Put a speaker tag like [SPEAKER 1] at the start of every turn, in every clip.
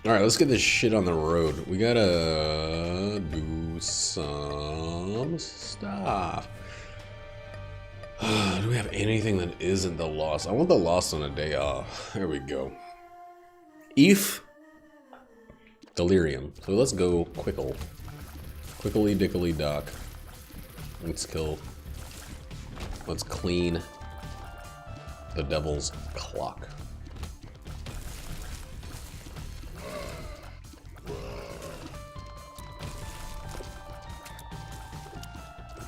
[SPEAKER 1] Alright, let's get this shit on the road. We gotta do some stuff. Do we have anything that isn't the Lost? I want the Lost on a day off. There we go. Eve. Delirium. So let's go quickle. Quickly dickly dock. Let's clean the devil's clock.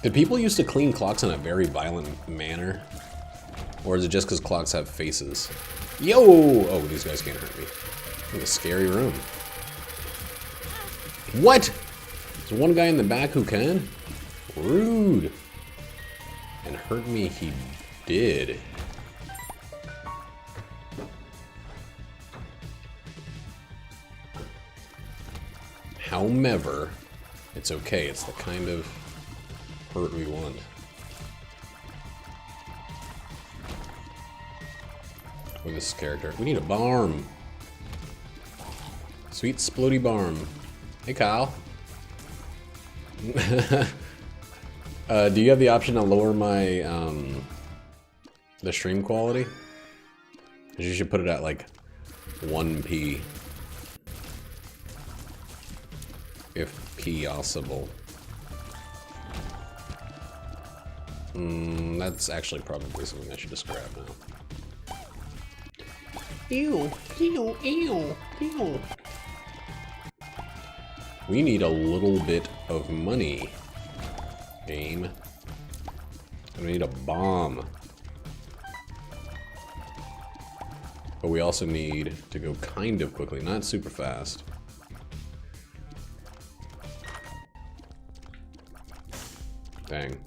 [SPEAKER 1] Did people used to clean clocks in a very violent manner? Or is it just because clocks have faces? Yo! Oh, these guys can't hurt me. In a scary room. What? There's one guy in the back who can? Rude. And hurt me he did. However, it's okay. It's the kind of hurt we want. With this character. We need a barm. Sweet splody barm. Hey, Kyle. Do you have the option to lower my, the stream quality? Because you should put it at, like, 1p. If possible. That's actually probably something I should just grab now. Ew, ew, ew, ew. We need a little bit of money. Game. And we need a bomb. But we also need to go kind of quickly, not super fast. Dang.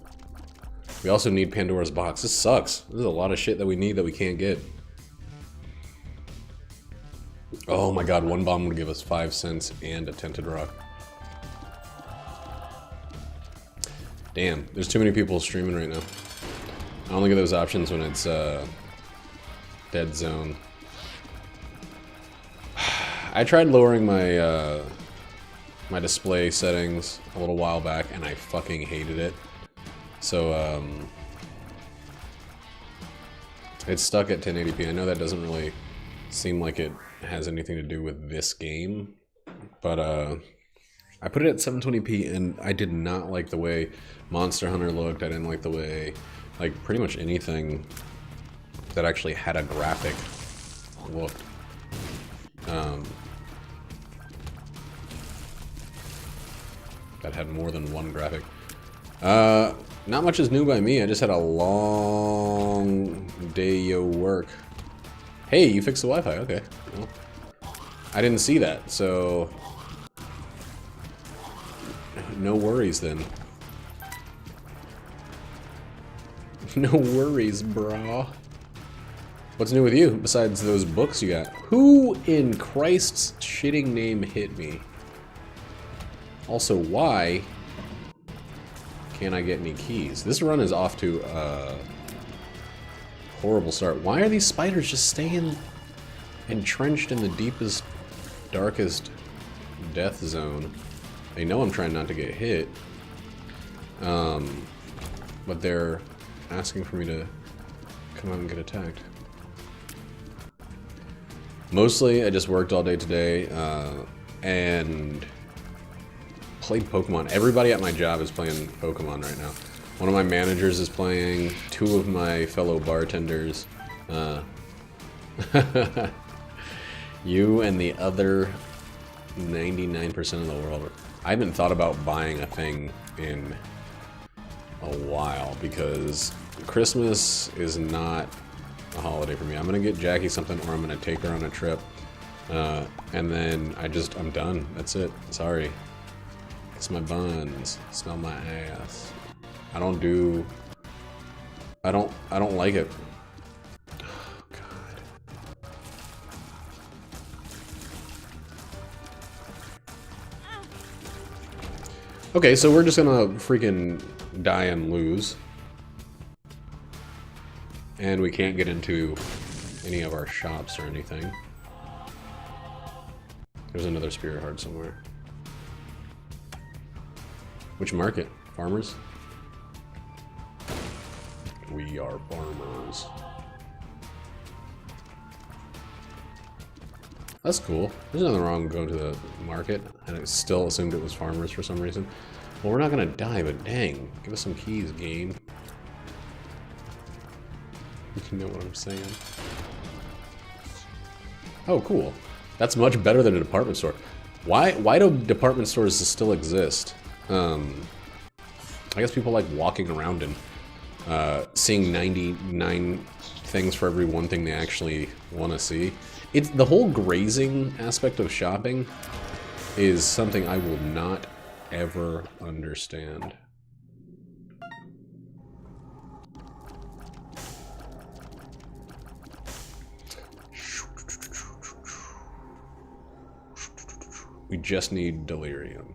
[SPEAKER 1] We also need Pandora's box. This sucks. This is a lot of shit that we need that we can't get. Oh my god, one bomb would give us 5 cents and a tinted rock. Damn, there's too many people streaming right now. I only get those options when it's dead zone. I tried lowering my my display settings a little while back and I fucking hated it. So it's stuck at 1080p. I know that doesn't really seem like it has anything to do with this game, but I put it at 720p and I did not like the way Monster Hunter looked. I didn't like the way, like, pretty much anything that actually had a graphic looked. That had more than one graphic. Not much is new by me. I just had a long day of work. Hey, you fixed the Wi-Fi. Okay. Well, I didn't see that, so no worries then. No worries, brah. What's new with you besides those books you got? Who in Christ's shitting name hit me? Also, why can't I get any keys? This run is off to a horrible start. Why are these spiders just staying entrenched in the deepest, darkest death zone? They know I'm trying not to get hit. But they're asking for me to come out and get attacked. Mostly, I just worked all day today, and played Pokemon. Everybody at my job is playing Pokemon right now. One of my managers is playing, 2 of my fellow bartenders. You and the other 99% of the world. I haven't thought about buying a thing in a while because Christmas is not a holiday for me. I'm gonna get Jackie something or I'm gonna take her on a trip. And then I'm done. That's it. Sorry. Kiss my buns. Smell my ass. I don't like it. Oh, God. Okay, so we're just gonna freaking die and lose. And we can't get into any of our shops or anything. There's another spirit heart somewhere. Which market? Farmers? We are farmers. That's cool. There's nothing wrong with going to the market, and I still assumed it was farmers for some reason. Well, we're not gonna die, but dang, give us some keys, game. You know what I'm saying? Oh, cool. That's much better than a department store. Why do department stores still exist? I guess people like walking around and seeing 99 things for every one thing they actually want to see. It's the whole grazing aspect of shopping is something I will not ever understand. We just need delirium.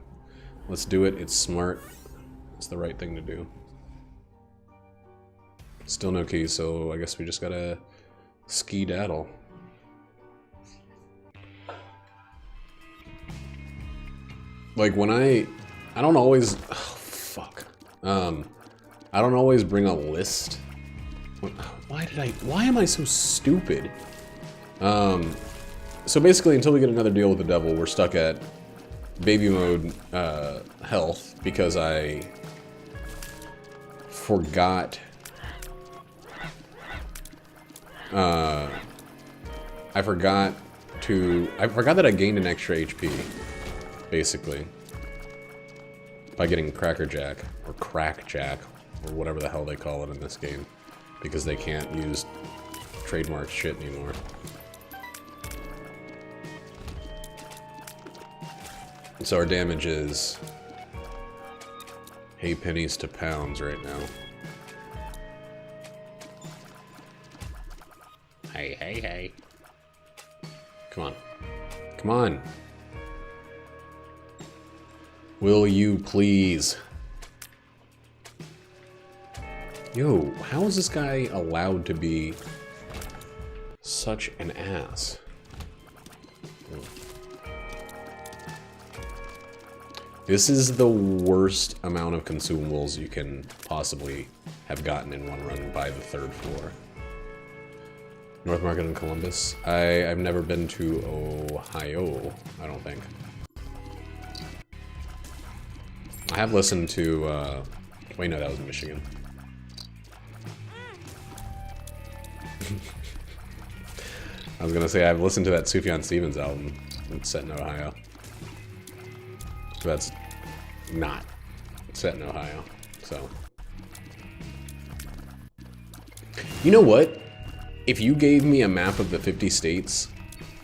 [SPEAKER 1] Let's do it. It's smart. It's the right thing to do. Still no keys, so I guess we just gotta ski-daddle. Like when I don't always, oh, fuck. I don't always bring a list. Why am I so stupid? So basically until we get another deal with the devil, we're stuck at baby mode health because I forgot I forgot that I gained an extra HP, basically, by getting Cracker Jack, or Crack Jack, or whatever the hell they call it in this game, because they can't use trademark shit anymore. So our damage is hey pennies to pounds right now. Hey, hey, hey. Come on. Come on. Will you please? Yo, how is this guy allowed to be such an ass? This is the worst amount of consumables you can possibly have gotten in one run by the third floor. North Market in Columbus. I've never been to Ohio, I don't think. I have listened to, wait, no, that was in Michigan. I was gonna say, I've listened to that Sufjan Stevens album. It's set in Ohio. That's not set in Ohio, so. You know what? If you gave me a map of the 50 states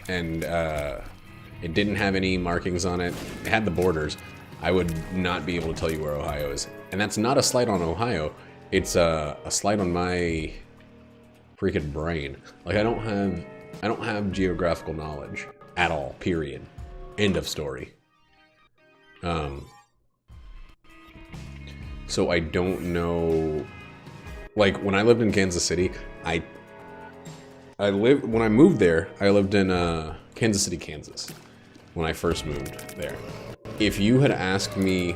[SPEAKER 1] and it didn't have any markings on it, it had the borders, I would not be able to tell you where Ohio is. And that's not a slight on Ohio, it's a slight on my freaking brain. Like I don't have geographical knowledge at all, period. End of story. So I don't know, like when I lived in Kansas City, when I moved there, I lived in Kansas City, Kansas, when I first moved there. If you had asked me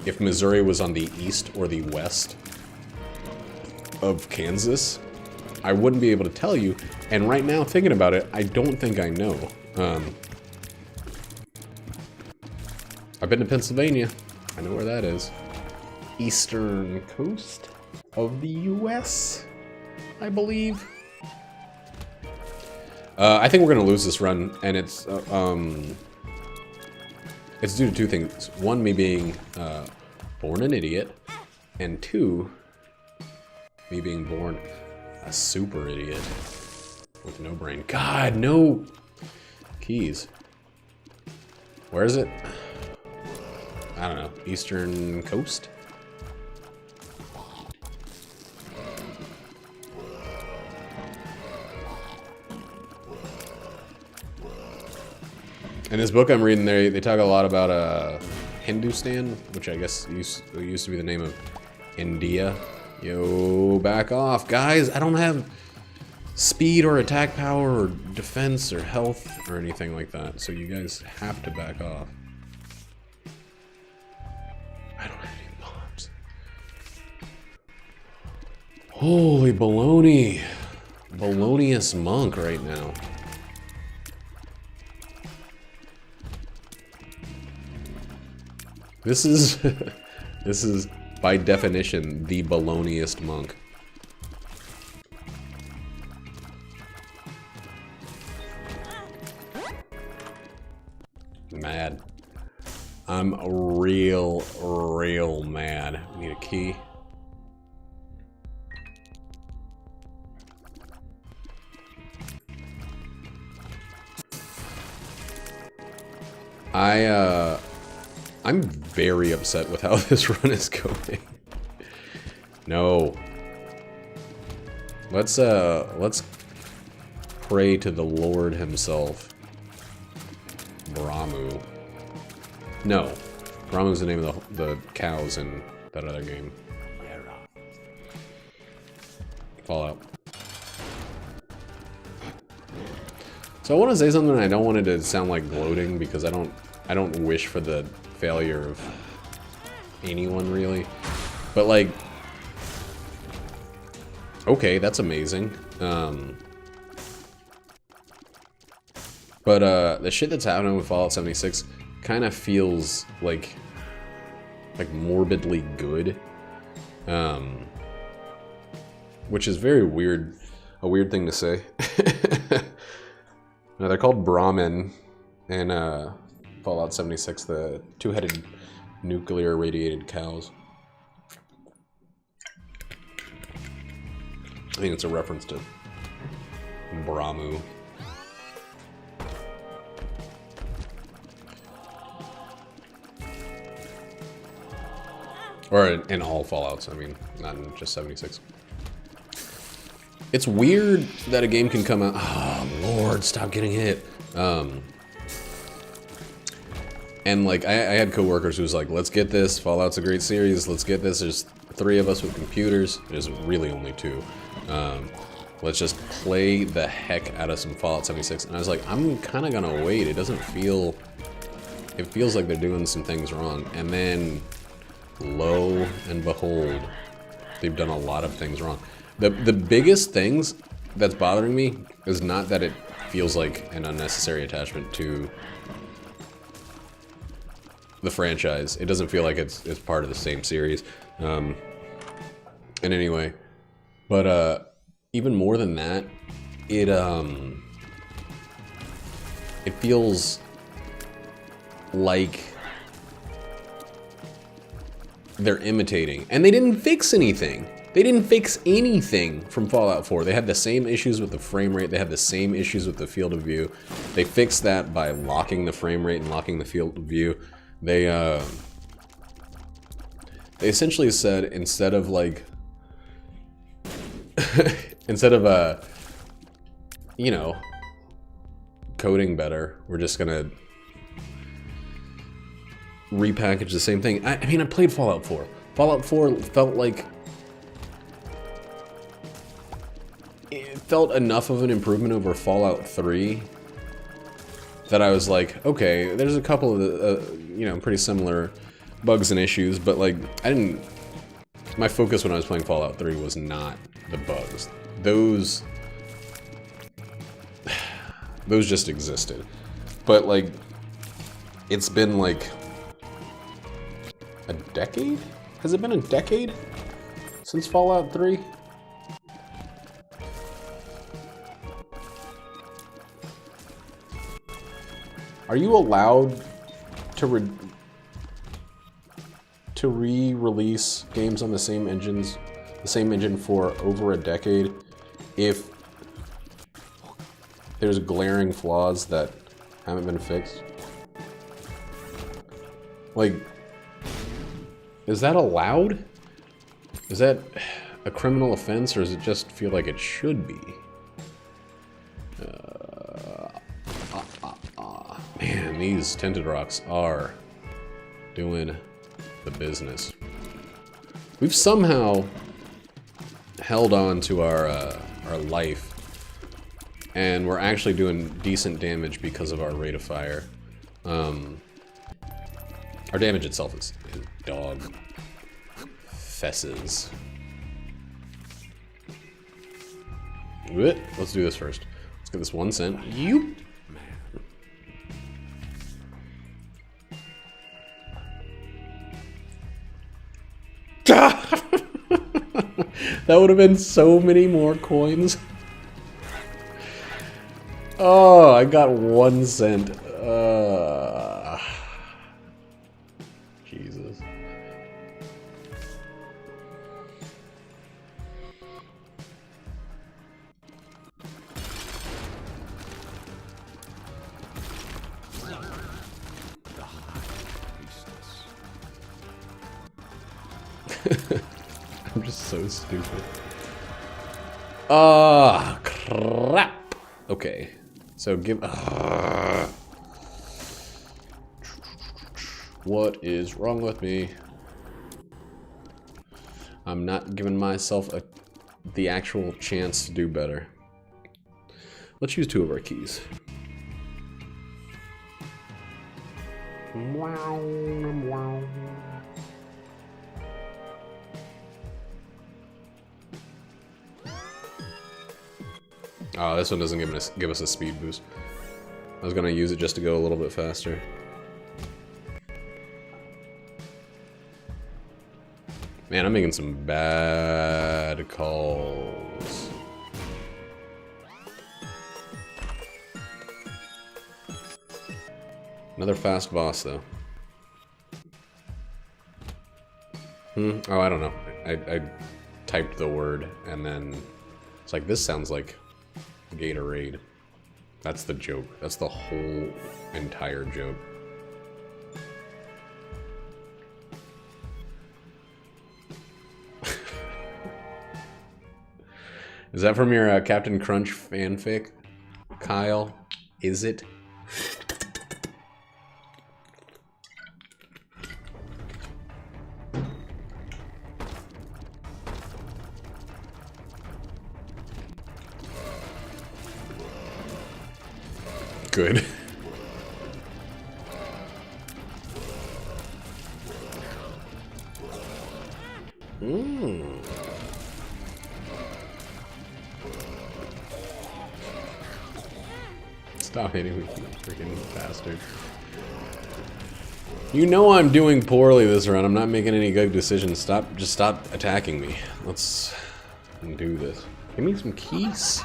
[SPEAKER 1] if Missouri was on the east or the west of Kansas, I wouldn't be able to tell you. And right now, thinking about it, I don't think I know. I've been to Pennsylvania. I know where that is. Eastern coast of the US, I believe. I think we're gonna lose this run, and it's due to two things. One, me being born an idiot, and two, me being born a super idiot with no brain. God, no keys. Where is it? I don't know. Eastern coast? In this book I'm reading, they talk a lot about Hindustan, which I guess used to be the name of India. Yo, back off, guys! I don't have speed or attack power or defense or health or anything like that. So you guys have to back off. I don't have any bombs. Holy baloney. Balonius monk right now. This is this is by definition the baloniest monk. Mad. I'm real mad. Need a key. I'm very upset with how this run is going. No. Let's pray to the Lord himself. Bramu. No. Bramu's the name of the cows in that other game. Fallout. So I want to say something, and I don't want it to sound like gloating, because I don't wish for the failure of anyone, really. But, like, okay, that's amazing. But the shit that's happening with Fallout 76 kind of feels like morbidly good. Which is very weird, a weird thing to say. No, they're called Brahmin in Fallout 76, the two-headed nuclear radiated cows. I think it's a reference to Bramu. Or in all Fallouts, I mean, not in just 76. It's weird that a game can come out... Oh, Lord, stop getting hit. And, like, I had coworkers who was like, let's get this. Fallout's a great series. Let's get this. There's 3 of us with computers. There's really only 2. Let's just play the heck out of some Fallout 76. And I was like, I'm kind of gonna wait. It doesn't feel... It feels like they're doing some things wrong. And then, lo and behold, they've done a lot of things wrong. The biggest things that's bothering me is not that it feels like an unnecessary attachment to the franchise. It doesn't feel like it's part of the same series. And anyway, but even more than that, it feels like they're imitating, and they didn't fix anything. They didn't fix anything from Fallout 4. They had the same issues with the frame rate. They had the same issues with the field of view. They fixed that by locking the frame rate and locking the field of view. They essentially said, instead of like, instead of you know, coding better, we're just gonna repackage the same thing. I mean, I played Fallout 4. Fallout 4 felt like... It felt enough of an improvement over Fallout 3 that I was like, okay, there's a couple of, you know, pretty similar bugs and issues, but like, I didn't... My focus when I was playing Fallout 3 was not the bugs. Those just existed. But like, it's been like a decade? Has it been a decade since Fallout 3? Are you allowed to re-release games on the same engine for over a decade if there's glaring flaws that haven't been fixed? Like, is that allowed? Is that a criminal offense, or does it just feel like it should be? Man, these tinted rocks are doing the business. We've somehow held on to our life And we're actually doing decent damage because of our rate of fire. Our damage itself is dog fesses. Let's do this first. Let's get this 1 cent. Yoop! That would have been so many more coins. Oh, I got 1 cent. Jesus. I'm just so stupid. Ah, crap. Okay. So give... What is wrong with me? I'm not giving myself the actual chance to do better. Let's use 2 of our keys. Oh, this one doesn't give us a speed boost. I was gonna use it just to go a little bit faster. Man, I'm making some bad calls. Another fast boss, though. Oh, I don't know. I typed the word, and then it's like, this sounds like Gatorade. That's the joke. That's the whole entire joke. Is that from your Captain Crunch fanfic, Kyle? Is it? Good. Stop hitting me, you freaking bastard. You know I'm doing poorly this round. I'm not making any good decisions. Just stop attacking me. Let's do this. Give me some keys.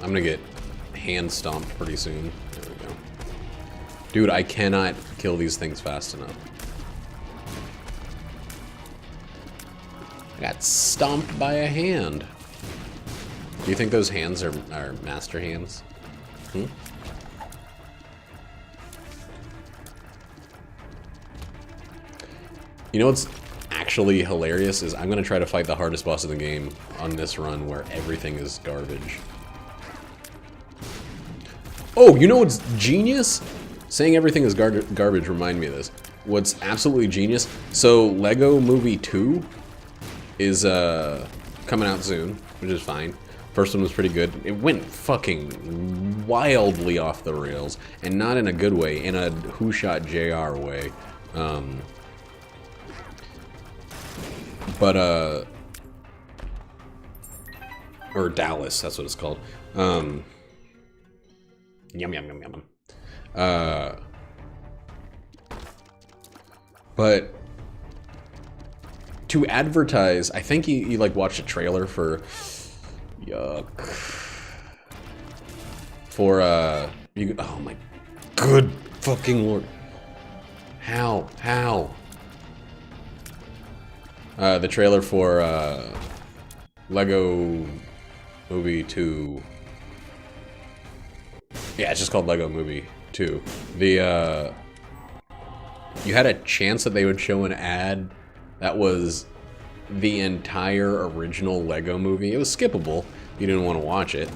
[SPEAKER 1] I'm gonna get hand stomped pretty soon. There we go. Dude, I cannot kill these things fast enough. I got stomped by a hand. Do you think those hands are master hands? Hmm? You know what's actually hilarious is I'm gonna try to fight the hardest boss in the game on this run where everything is garbage. Oh, you know what's genius? Saying everything is garbage remind me of this. What's absolutely genius? So Lego Movie 2 is coming out soon, which is fine. First one was pretty good. It went fucking wildly off the rails, and not in a good way, in a Who Shot JR way. Or Dallas, that's what it's called. Yum, yum, yum, yum. But to advertise, I think you like watched a trailer for yuck. For you, oh my good fucking lord. How? The trailer for Lego Movie 2. Yeah, it's just called Lego Movie 2. The you had a chance that they would show an ad that was the entire original Lego movie. It was skippable. You didn't want to watch it.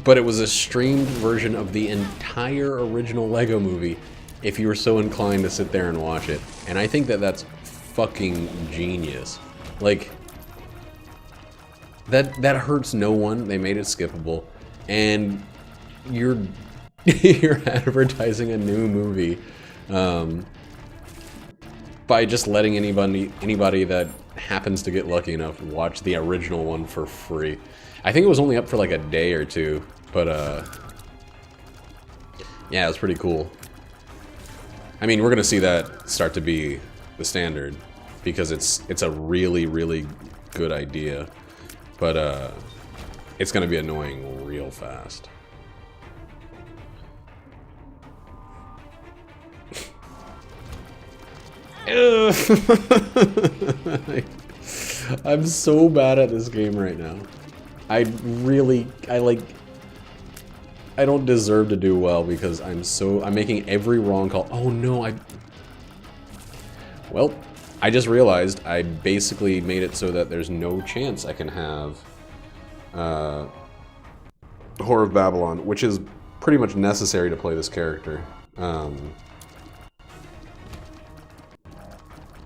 [SPEAKER 1] But it was a streamed version of the entire original Lego movie if you were so inclined to sit there and watch it. And I think that that's fucking genius. Like, that hurts no one. They made it skippable, and you're you're advertising a new movie by just letting anybody that happens to get lucky enough watch the original one for free. I think it was only up for like a day or two, but yeah, it was pretty cool. I mean, we're gonna see that start to be the standard because it's a really, really good idea, but it's gonna be annoying real fast. I'm so bad at this game right now. I don't deserve to do well because I'm making every wrong call. Oh no, well, I just realized I basically made it so that there's no chance I can have Whore of Babylon, which is pretty much necessary to play this character.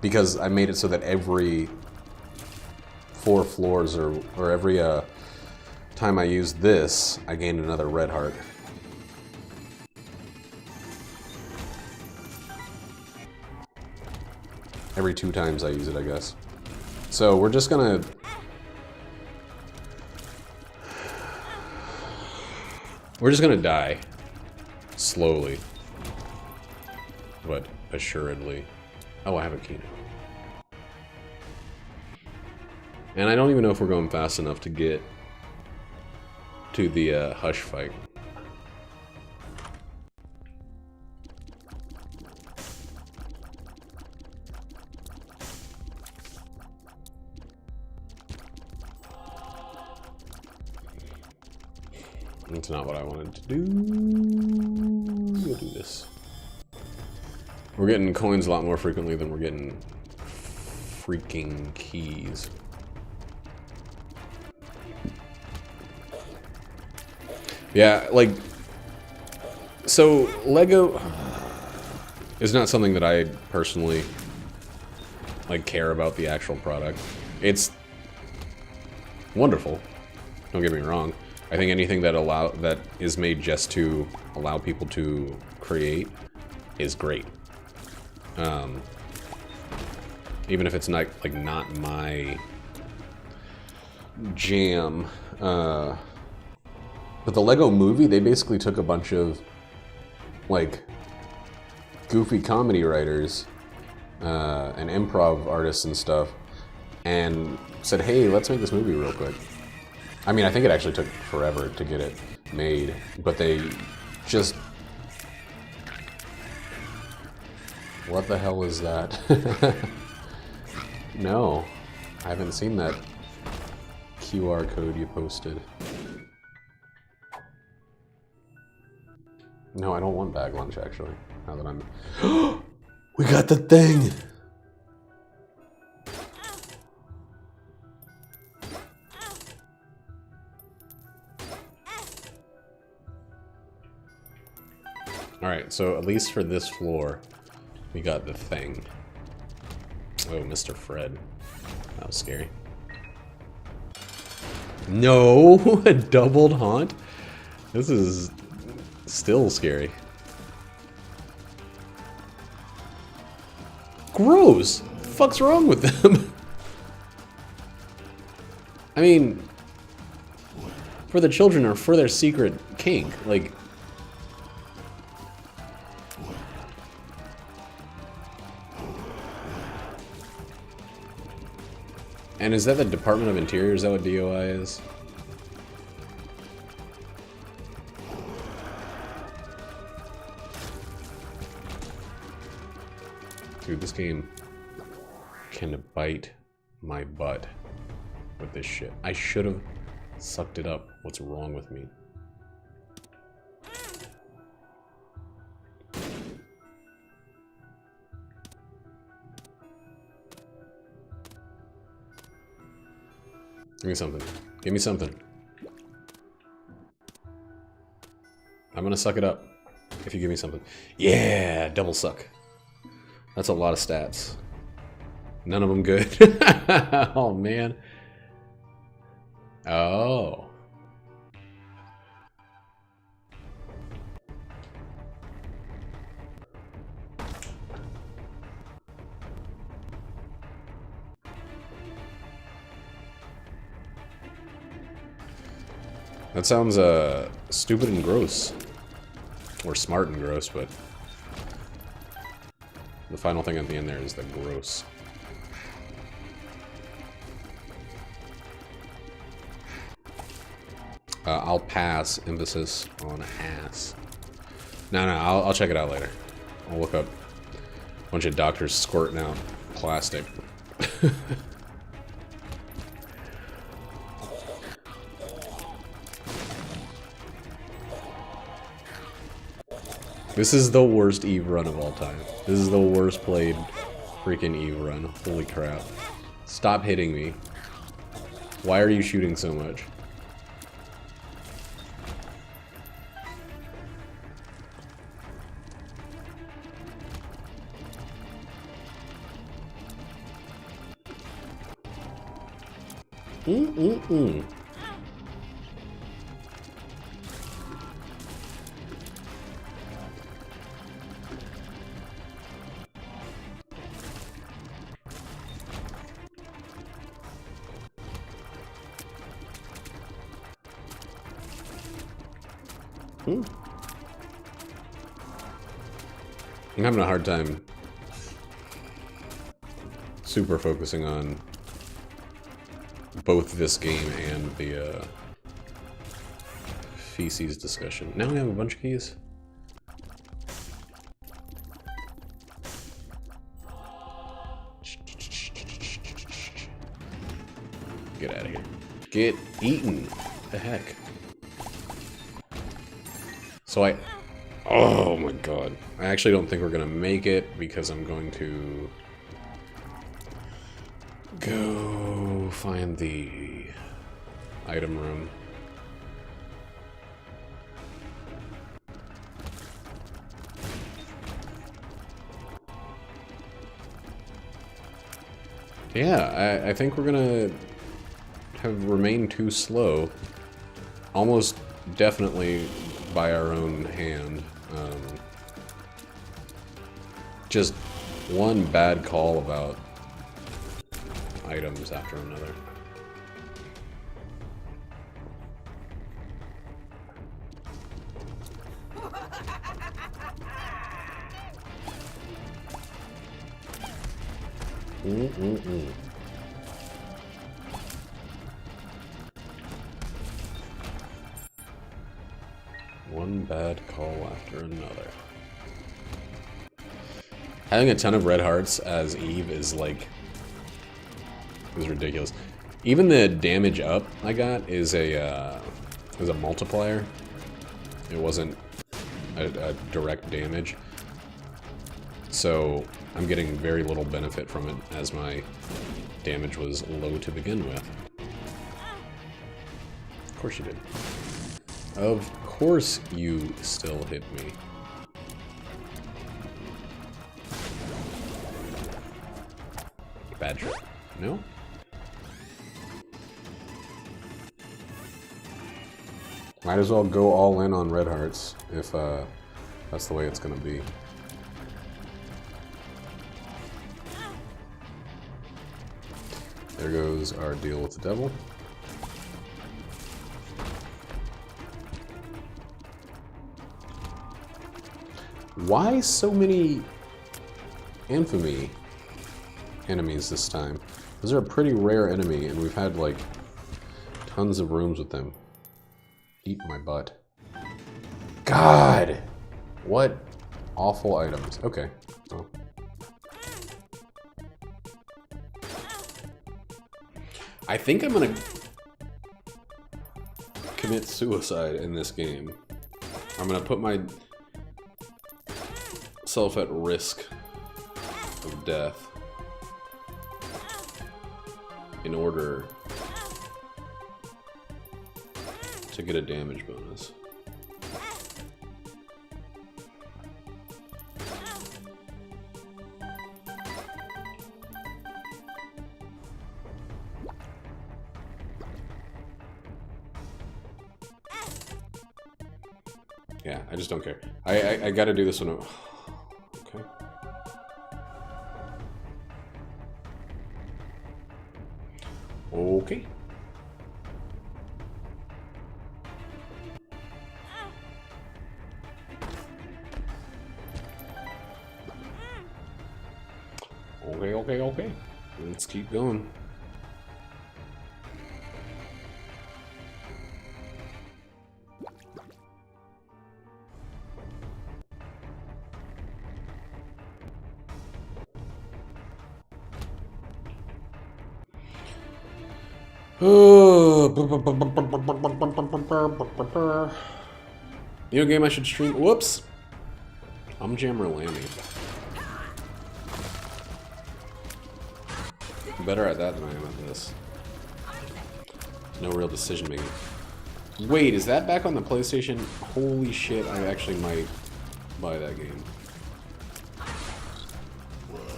[SPEAKER 1] Because I made it so that every 4 floors or every time I used this, I gained another red heart. Every 2 times I use it, I guess. So we're just gonna... We're just gonna die. Slowly. But assuredly. Oh, I have a key now. And I don't even know if we're going fast enough to get to the Hush fight. That's not what I wanted to do. We'll do this. We're getting coins a lot more frequently than we're getting freaking keys. Yeah, like, so Lego is not something that I personally, like, care about the actual product. It's wonderful, don't get me wrong. I think anything that is made just to allow people to create is great. Even if it's not, like, not my jam. But the Lego Movie, they basically took a bunch of, like, goofy comedy writers and improv artists and stuff, and said, hey, let's make this movie real quick. I mean, I think it actually took forever to get it made, but they just... What the hell is that? No, I haven't seen that QR code you posted. No, I don't want bag lunch, actually. Now that I'm... We got the thing! Alright, so at least for this floor, we got the thing. Oh, Mr. Fred. That was scary. No! A doubled haunt? This is... still scary. Gross! What the fuck's wrong with them? I mean, for the children or for their secret kink, like... And is that the Department of Interior? Is that what DOI is? Dude, this game can bite my butt with this shit. I should have sucked it up. What's wrong with me? Give me something. Give me something. I'm gonna suck it up if you give me something. Yeah, double suck. That's a lot of stats. None of them good. Oh, man. Oh. That sounds stupid and gross. Or smart and gross, but the final thing at the end there is the gross. I'll pass, emphasis on ass. No, I'll check it out later. I'll look up a bunch of doctors squirting out plastic. This is the worst Eve run of all time. This is the worst played freaking Eve run. Holy crap. Stop hitting me. Why are you shooting so much? I'm having a hard time super focusing on both this game and the feces discussion. Now we have a bunch of keys. Get out of here. Get eaten. What the heck? So oh my god. I actually don't think we're gonna make it because I'm going to go find the item room. Yeah, I think we're gonna have remained too slow. Almost definitely by our own hand. Just one bad call about items after another. One bad call after another. Having a ton of red hearts as Eve is like... is ridiculous. Even the damage up I got is a multiplier. It wasn't a direct damage. So I'm getting very little benefit from it as my damage was low to begin with. Of course you did. Of course you still hit me. Bad trip. No? Might as well go all in on red hearts if that's the way it's gonna be. There goes our deal with the devil. Why so many infamy enemies this time? Those are a pretty rare enemy, and we've had like tons of rooms with them. Eat my butt. God! What awful items. Okay. Oh. I think I'm gonna commit suicide in this game. I'm gonna put myself at risk of death in order to get a damage bonus. Yeah, I just don't care. I gotta do this one. Okay. Okay. Okay. Let's keep going. Video game I should stream. Whoops. I'm Jammer Lammy. I'm better at that than I am at this. No real decision making. Wait, is that back on the PlayStation? Holy shit, I actually might buy that game.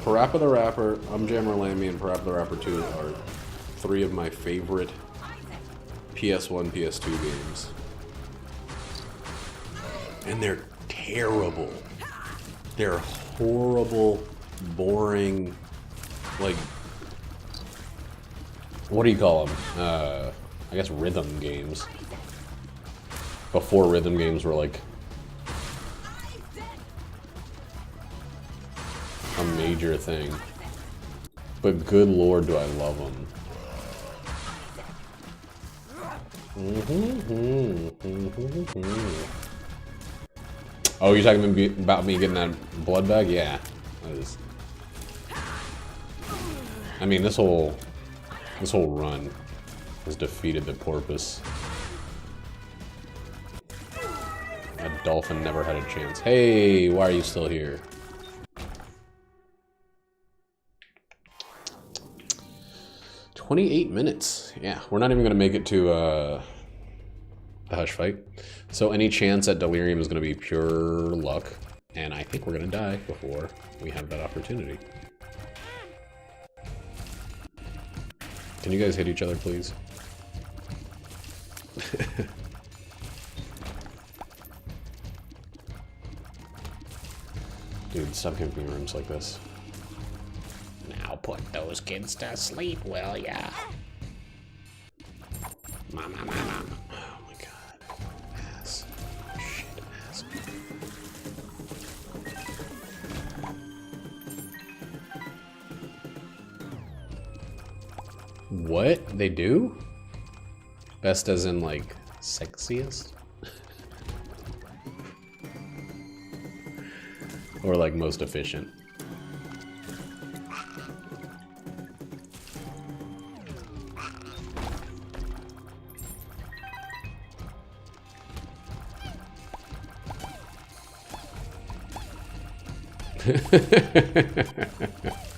[SPEAKER 1] Parappa the Rapper, I'm Jammer Lammy, and Parappa the Rapper 2 are 3 of my favorite PS1, PS2 games. And they're terrible. They're horrible, boring, like, what do you call them? I guess rhythm games. Before rhythm games were like a major thing. But good lord, do I love them. Oh, you're talking about me getting that blood bag? Yeah. That is. I mean, this whole run has defeated the porpoise. That dolphin never had a chance. Hey, why are you still here? "28 minutes. Yeah, we're not even gonna make it to the Hush fight. So any chance at Delirium is gonna be pure luck, and I think we're gonna die before we have that opportunity. Can you guys hit each other, please? Dude, stop giving me rooms like this. Now put those kids to sleep, will ya? Mama. Oh my god. Ass. Shit, ass. What? They do? Best as in, like, sexiest? Or, like, most efficient?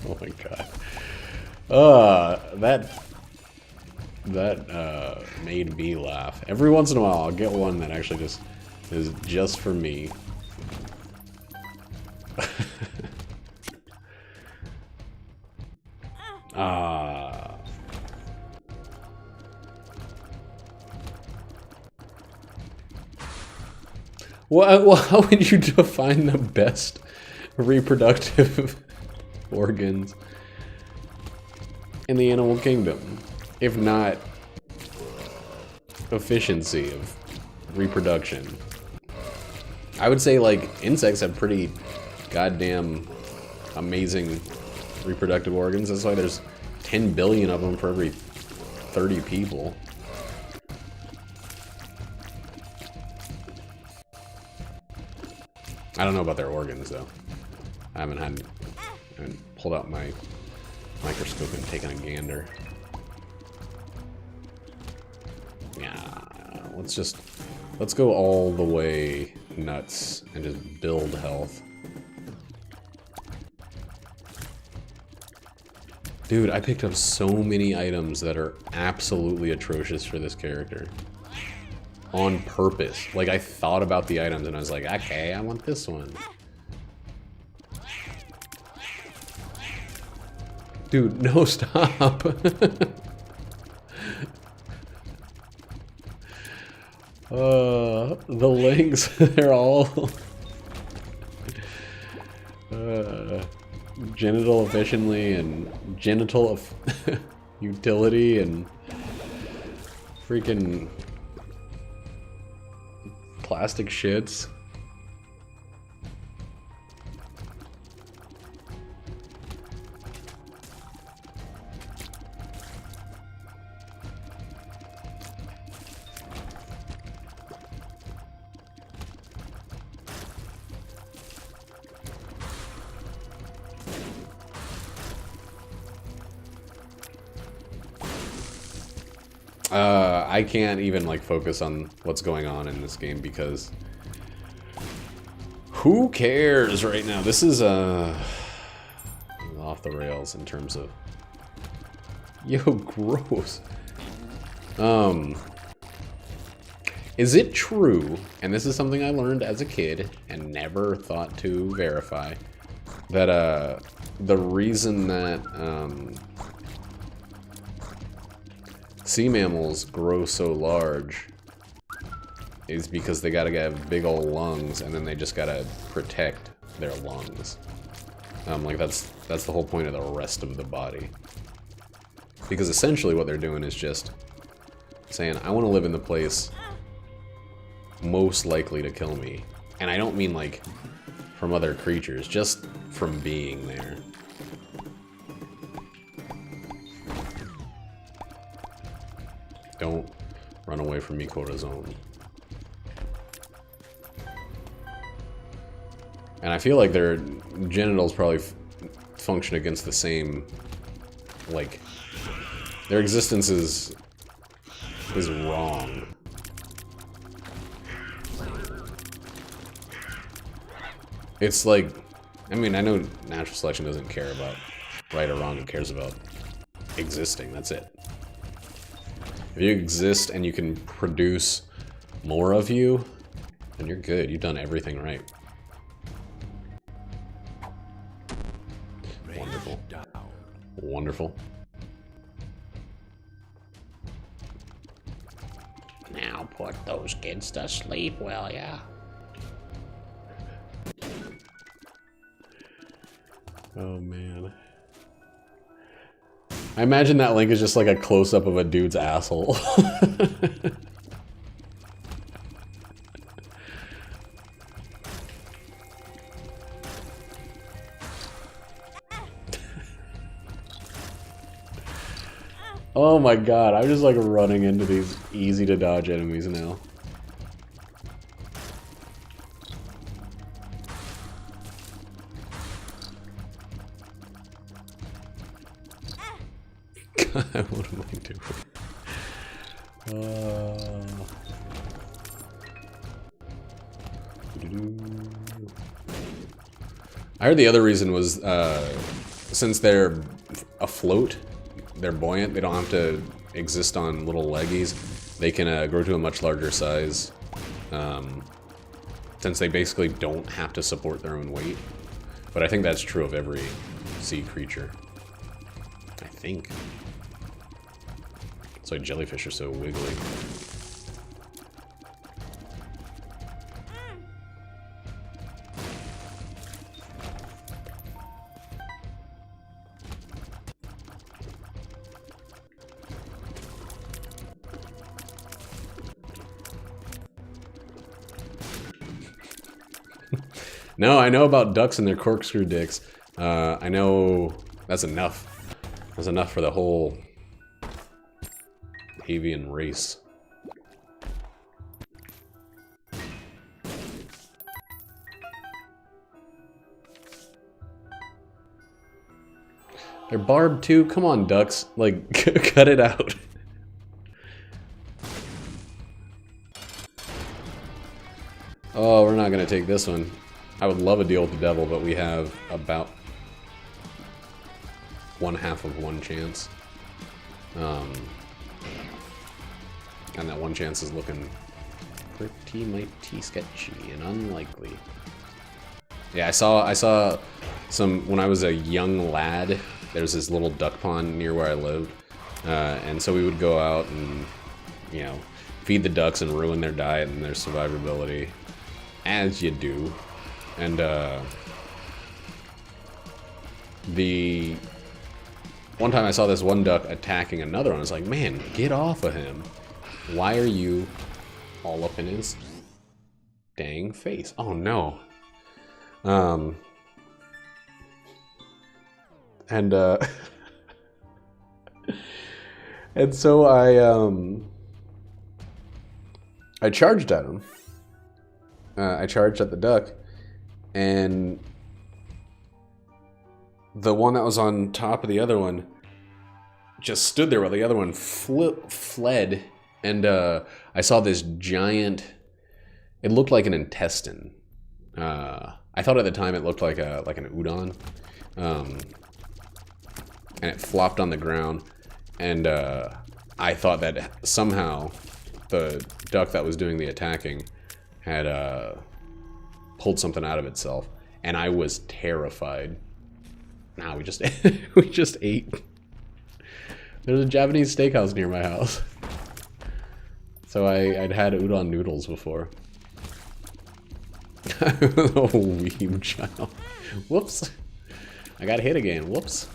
[SPEAKER 1] Oh my god. That made me laugh. Every once in a while I'll get one that actually just is just for me. Well, how would you define the best reproductive organs in the animal kingdom, if not efficiency of reproduction? I would say, like, insects have pretty goddamn amazing reproductive organs. That's why there's 10 billion of them for every 30 people. I don't know about their organs, though. I haven't pulled out my microscope and taken a gander. Yeah, let's go all the way nuts and just build health. Dude, I picked up so many items that are absolutely atrocious for this character. On purpose. Like, I thought about the items and I was like, okay, I want this one. Dude, no, stop. The links, they're all genital efficiently and genital utility and freaking plastic shits. I can't even like focus on what's going on in this game because who cares right now? This is off the rails in terms of gross. Is it true, and this is something I learned as a kid and never thought to verify, that the reason that sea mammals grow so large is because they gotta have big old lungs, and then they just gotta protect their lungs. Like that's the whole point of the rest of the body. Because essentially what they're doing is just saying, I want to live in the place most likely to kill me. And I don't mean like from other creatures, just from being there. Don't run away from me, Corazon. And I feel like their genitals probably function against the same, like, their existence is wrong. It's like, I mean, I know natural selection doesn't care about right or wrong, it cares about existing, that's it. If you exist and you can produce more of you, then you're good. You've done everything right. Wonderful. Wonderful.
[SPEAKER 2] Now put those kids to sleep, will ya?
[SPEAKER 1] Oh, man. I imagine that link is just like a close-up of a dude's asshole. Oh my god, I'm just like running into these easy-to-dodge enemies now. What am I doing? I heard the other reason was since they're afloat, they're buoyant, they don't have to exist on little leggies, they can grow to a much larger size since they basically don't have to support their own weight. But I think that's true of every sea creature. I think. That's why jellyfish are so wiggly. No, I know about ducks and their corkscrew dicks. I know that's enough. That's enough for the whole avian race. They're barbed too? Come on, ducks. Like, cut it out. Oh, we're not gonna take this one. I would love a deal with the devil, but we have about 1/2 of one chance. And that one chance is looking pretty mighty sketchy and unlikely. Yeah, I saw some, when I was a young lad, there's this little duck pond near where I lived. And so we would go out and, you know, feed the ducks and ruin their diet and their survivability, as you do. And the one time I saw this one duck attacking another one, I was like, man, get off of him. Why are you all up in his dang face? Oh no. And and so I charged at him. I charged at the duck, and the one that was on top of the other one just stood there while the other one fled, and I saw this giant, it looked like an intestine. I thought at the time it looked like an udon, and it flopped on the ground, and I thought that somehow the duck that was doing the attacking had pulled something out of itself, and I was terrified. Nah, we just we just ate. There's a Japanese steakhouse near my house, so I'd had udon noodles before. Oh, weeb child. Whoops. I got hit again. Whoops.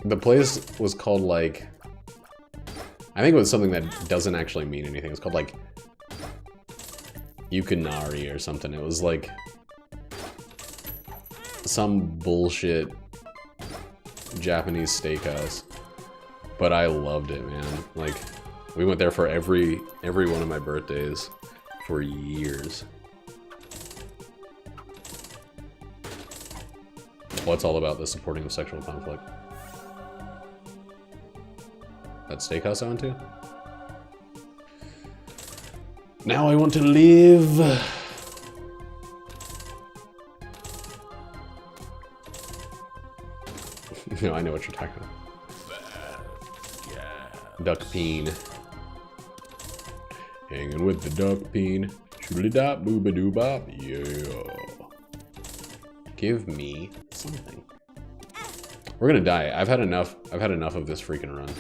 [SPEAKER 1] The place was called, like, I think it was something that doesn't actually mean anything. It's called, like, Yukinari or something. It was, like, some bullshit Japanese steakhouse. But I loved it, man. Like, we went there for every one of my birthdays for years. What's all about the supporting of sexual conflict? That steakhouse I went to? Now I want to live. No, I know what you're talking about. Duck peen. Hanging with the duck peen. Shoodly-dop, booba-doo-bop. Yeah. Give me something. We're gonna die. I've had enough of this freaking run.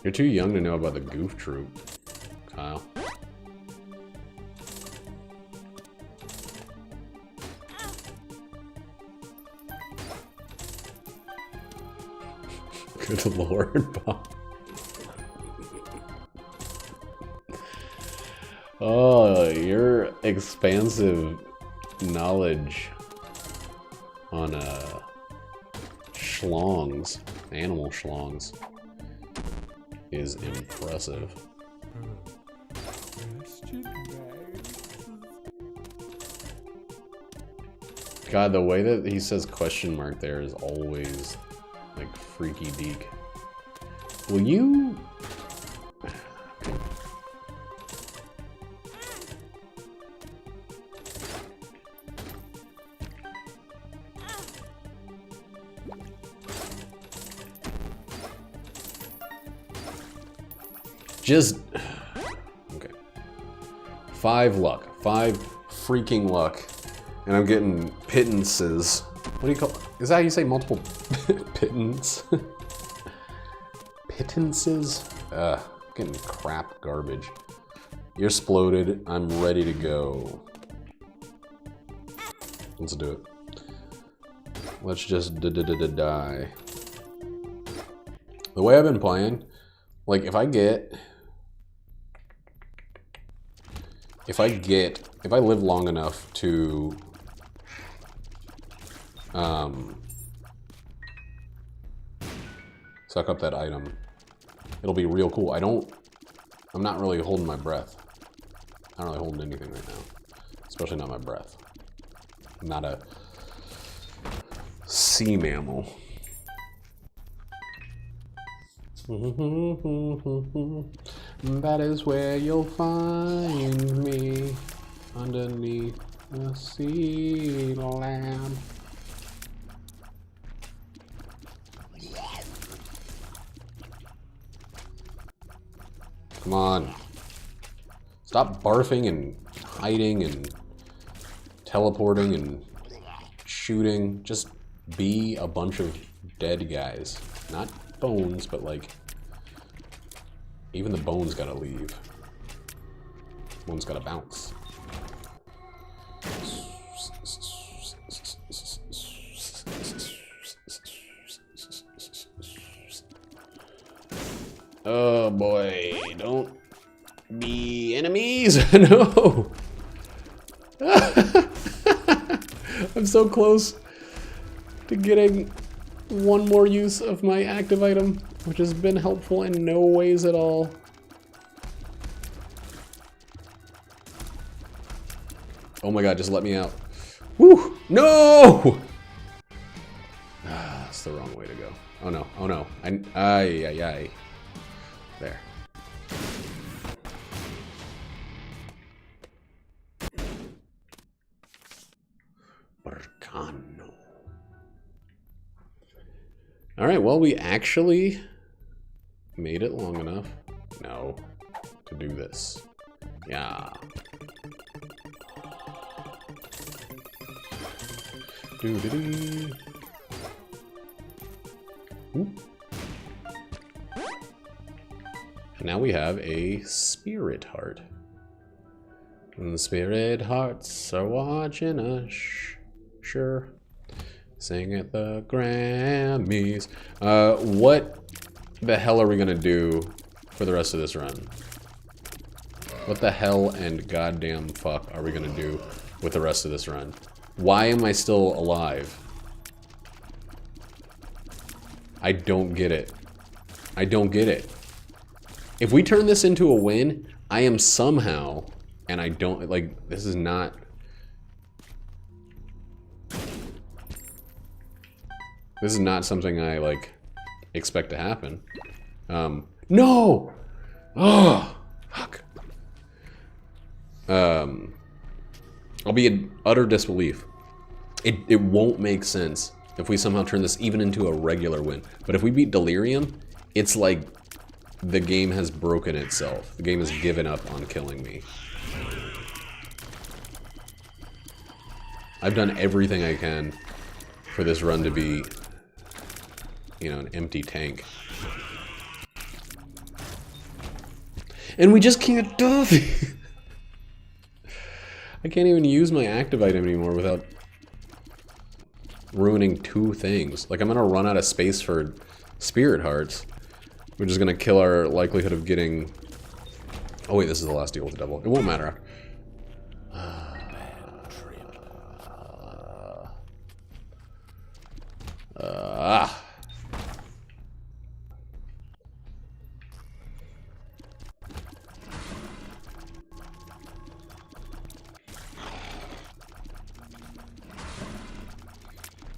[SPEAKER 1] You're too young to know about the Goof Troop, Kyle. Good lord, Bob. Oh, your expansive knowledge on schlongs, animal schlongs, is impressive. God, the way that he says question mark there is always like freaky deek. Will you? Just, okay. 5 luck. 5 freaking luck. And I'm getting pittances. What do you call, is that how you say multiple pittance? Pittances? Getting crap garbage. You're exploded. I'm ready to go. Let's do it. Let's just die. The way I've been playing, like if I live long enough to suck up that item, it'll be real cool. I'm not really holding my breath. I'm not really holding anything right now. Especially not my breath. I'm not a sea mammal. That is where you'll find me, underneath The sea lamb. Come on. Stop barfing and hiding and teleporting and shooting. Just be a bunch of dead guys. Not bones, but like... Even the bones gotta leave. Bones gotta bounce. Oh boy, don't be enemies. No. I'm so close to getting one more use of my active item, which has been helpful in no ways at all. Oh my god, just let me out. Woo! No! Ah, that's the wrong way to go. Oh no, oh no. Ay. There. Barcano. Alright, well, we actually made it long enough. No. To do this. Yeah. Doo-doo-doo. Ooh. And now we have a spirit heart. And the spirit hearts are watching us. Sure. Sing at the Grammys. What the hell are we gonna do for the rest of this run? What the hell and goddamn fuck are we gonna do with the rest of this run? Why am I still alive? I don't get it. I don't get it. If we turn this into a win, I am somehow, and I don't, like, this is not... This is not something I, like, expect to happen. No! Oh! Fuck. I'll be in utter disbelief. It won't make sense if we somehow turn this even into a regular win. But if we beat Delirium, it's like the game has broken itself. The game has given up on killing me. I've done everything I can for this run to be, you know, an empty tank. And we just can't do it! I can't even use my active item anymore without ruining two things. Like, I'm gonna run out of space for spirit hearts, which is gonna kill our likelihood of getting... Oh wait, this is the last deal with the devil. It won't matter.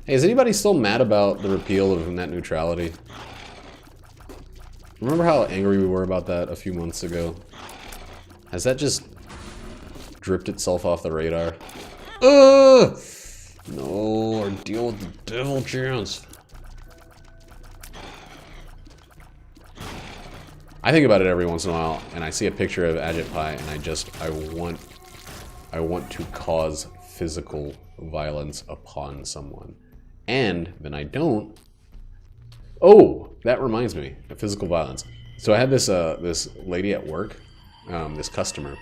[SPEAKER 1] Hey, is anybody still mad about the repeal of net neutrality? Remember how angry we were about that a few months ago? Has that just dripped itself off the radar? Ugh! No, or deal with the devil chance. I think about it every once in a while, and I see a picture of Agit Pie, and I want to cause physical violence upon someone. And then I don't. Oh, that reminds me of physical violence. So I had this this lady at work, this customer.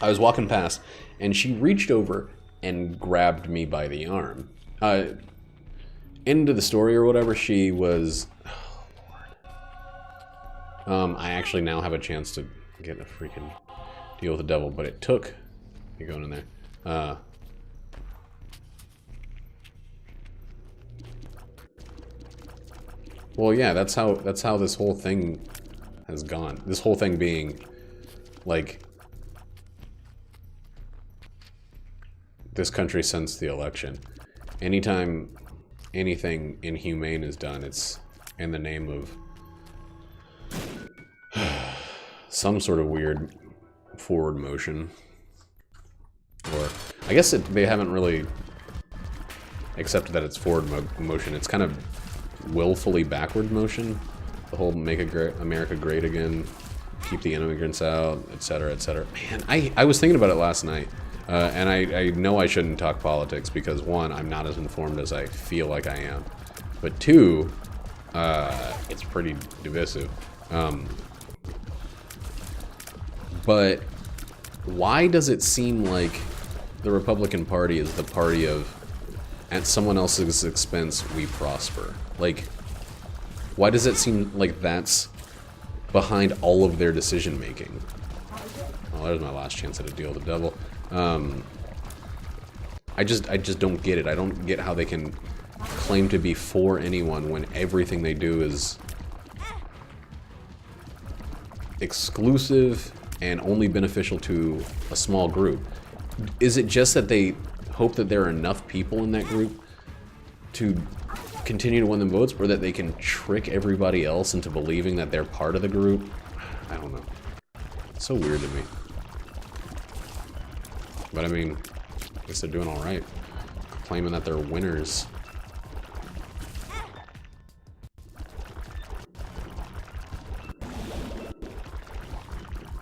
[SPEAKER 1] I was walking past, and she reached over and grabbed me by the arm. Into the story or whatever, she was... Oh, Lord. I actually now have a chance to get a freaking deal with the devil, but it took... You're going in there. Well, yeah, that's how this whole thing has gone. This whole thing being, like, this country since the election. Anytime anything inhumane is done, it's in the name of some sort of weird forward motion. Or, I guess they haven't really accepted that it's forward motion. It's kind of willfully backward motion. The whole make America great again, keep the immigrants out, etc., etc. Man, I was thinking about it last night, and I know I shouldn't talk politics because, one, I'm not as informed as I feel like I am, but two, it's pretty divisive. But why does it seem like the Republican Party is the party of, at someone else's expense, we prosper? Like, why does it seem like that's behind all of their decision making? Well, there's my last chance at a deal with the devil. I just don't get it. I don't get how they can claim to be for anyone when everything they do is exclusive and only beneficial to a small group. Is it just that they hope that there are enough people in that group to continue to win them votes, or that they can trick everybody else into believing that they're part of the group? I don't know. It's so weird to me. But I mean, I guess they're doing alright. Claiming that they're winners.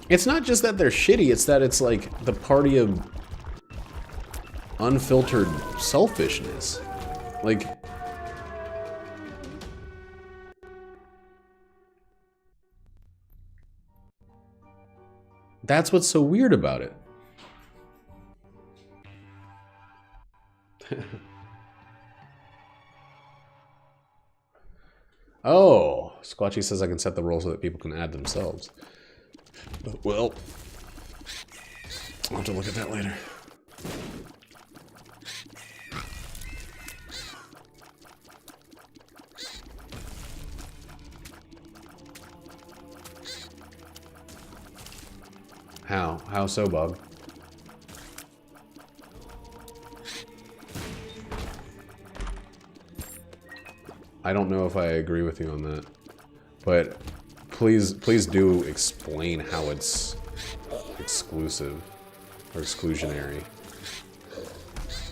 [SPEAKER 1] It's not just that they're shitty, it's that it's like the party of unfiltered selfishness. Like, that's what's so weird about it. Oh, Squatchy says I can set the rules so that people can add themselves. Well, I'll have to look at that later. How? How so, Bob? I don't know if I agree with you on that, but please do explain how it's exclusive or exclusionary,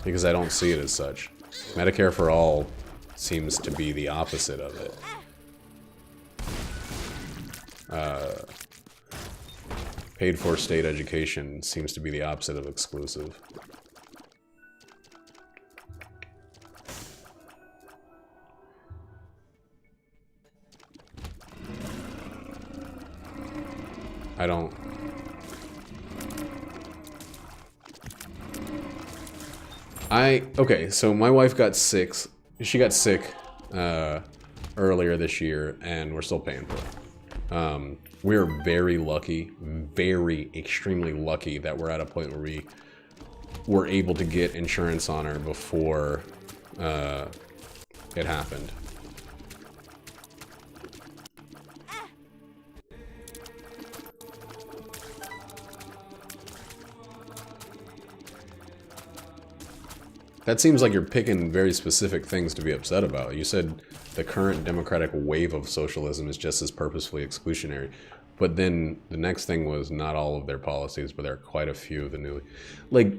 [SPEAKER 1] because I don't see it as such. Medicare for all seems to be the opposite of it. Paid for state education seems to be the opposite of exclusive. I don't... Okay, so my wife got sick. She got sick earlier this year, and we're still paying for it. We're very lucky, extremely lucky that we're at a point where we were able to get insurance on her before it happened. That seems like you're picking very specific things to be upset about. You said the current democratic wave of socialism is just as purposefully exclusionary. But then the next thing was not all of their policies, but there are quite a few of the new... Like,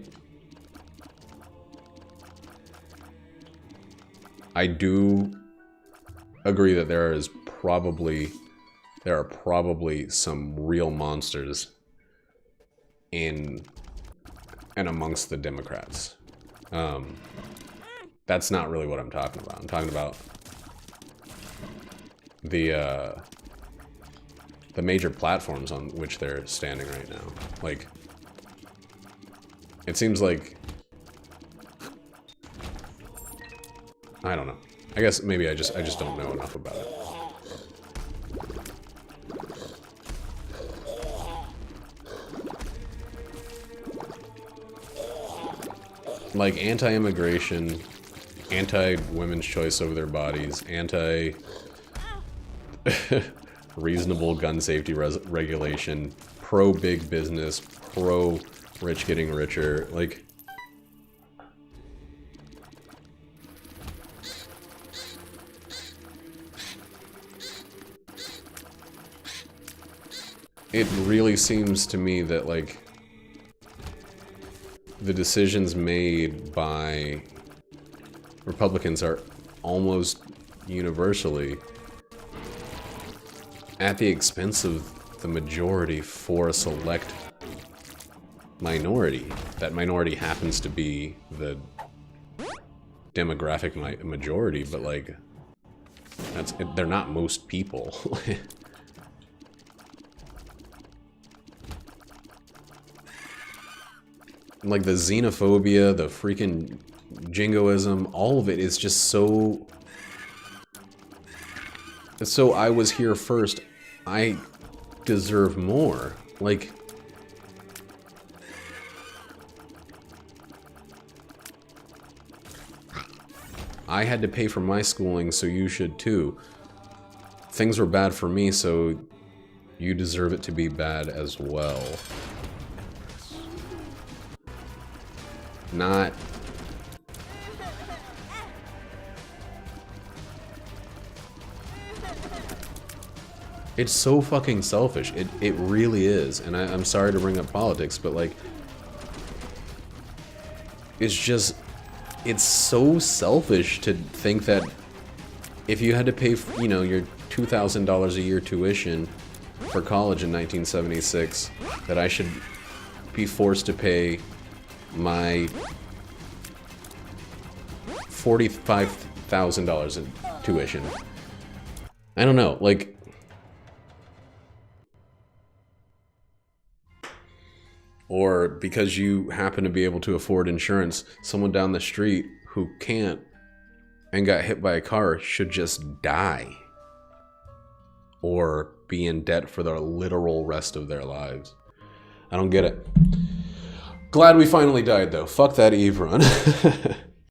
[SPEAKER 1] I do agree that there are probably some real monsters in and amongst the Democrats. That's not really what I'm talking about. I'm talking about the major platforms on which they're standing right now. Like, it seems like, I don't know. I guess maybe I just don't know enough about it. Like, anti-immigration, anti-women's choice over their bodies, anti-reasonable gun safety regulation, pro-big business, pro-rich getting richer, like... It really seems to me that, like, the decisions made by Republicans are almost universally at the expense of the majority for a select minority. That minority happens to be the demographic majority, but like, they're not most people. Like the xenophobia, the freaking jingoism, all of it is just so... So I was here first, I deserve more. Like... I had to pay for my schooling, so you should too. Things were bad for me, so you deserve it to be bad as well. Not... It's so fucking selfish. It really is. And I'm sorry to bring up politics, but like... It's just... It's so selfish to think that if you had to pay, you know, your $2,000 a year tuition for college in 1976, that I should be forced to pay my $45,000 in tuition. I don't know, like... Or because you happen to be able to afford insurance, someone down the street who can't and got hit by a car should just die. Or be in debt for the literal rest of their lives. I don't get it. Glad we finally died though. Fuck that Eve run.